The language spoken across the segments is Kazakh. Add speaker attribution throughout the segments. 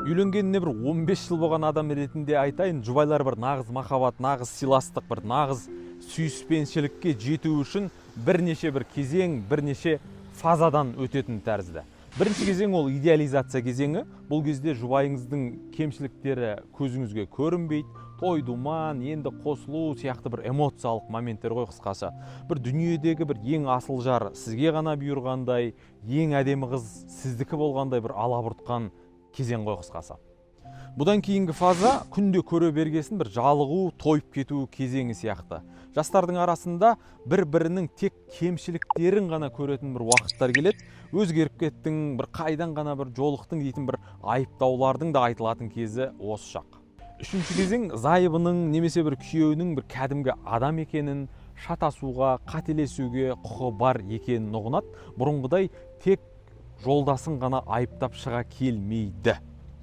Speaker 1: Үйленгеніне бір 15 жыл болған адам ретінде айтайын, жұбайлар бір нағыз махаббат, нағыз сыйластық, бір нағыз сүйіспеншілікке жету үшін бірнеше бір кезең, бірнеше фазадан өтетін тәрізді. Бірінші кезең ол идеализация кезеңі. Бұл кезде жұбайыңыздың кемшіліктері көзіңізге көрінбейді, той думан, енді қосылу сияқты бір эмоциялық моменттер ғой қысқасы. Бір дүниедегі бір ең асыл жар сізге ғана бұйырғандай, ең әдемі қыз сіздікі болғандай бір алабұртқан кезең ғой қысқасы. Бұдан кейінгі фаза күнде көре бергесін бір жалығу, тойып кету кезеңі сияқты. Жастардың арасында бір-бірінің тек кемшіліктерін ғана көретін бір уақыттар келеді. Өзгеріп кеттің, бір қайдан ғана бір жолықтың дейтін бір айыптаулардың да айтылатын кезі осы шақ. Үшінші кезең зайыбының немесе бір күйеуінің бір кәдімгі адам екенін, шатасуға, қателесуге құқы бар екенін ұғынады. Бұрынғыдай тек жолдасын ғана айыптап шыға келмейді.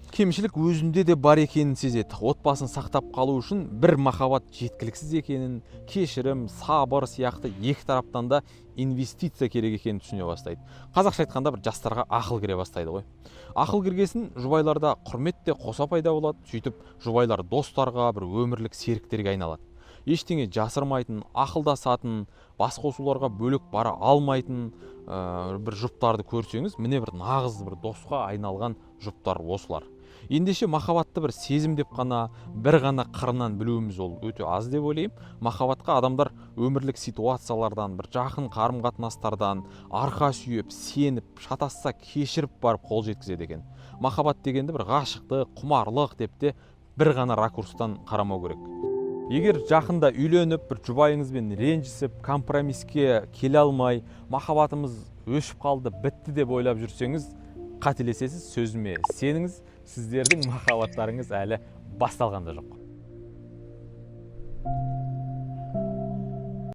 Speaker 1: Кемшілік өзінде де бар екенін сезеді. Отбасын сақтап қалу үшін бір махаббат жеткіліксіз екенін, кешірім, сабыр сияқты екі тараптан да инвестиция керек екенін түсіне бастайды. Қазақша айтқанда бір жастарға ақыл кіре бастайды ғой. Ақыл кіргесін жұбайларда құрмет те қоса пайда болады. Сөйтіп жұбайлар достарға, бір өмірлік серіктерге айналады. Ештеңе жасырмайтын, ақылдасатын, бас қосуларға бөлек бара алмайтын бір жұптарды көрсеңіз, міне бір нағыз бір досқа айналған жұптар осылар. Ендеше махаббатты бір сезім деп қана, бір ғана қырынан білуіміз ол өте аз деп ойлаймын. Махаббатқа адамдар өмірлік ситуациялардан, бір жақын қарым-қатынастардан арқа сүйеп, сеніп, шатасса кешіріп барып қол жеткізеді екен. Махаббат дегенді бір ғашықтық, құмарлық деп те бір ғана ракурстан қарамау керек. Егер жақында үйленіп, бір жұбайыңызбен ренжісіп, компромиске келе алмай, махаббатымыз өшіп қалды, бітті деп ойлап жүрсеңіз, қателесесіз, сөзіме сеніңіз, сіздердің махаббаттарыңыз әлі басталған да жоқ.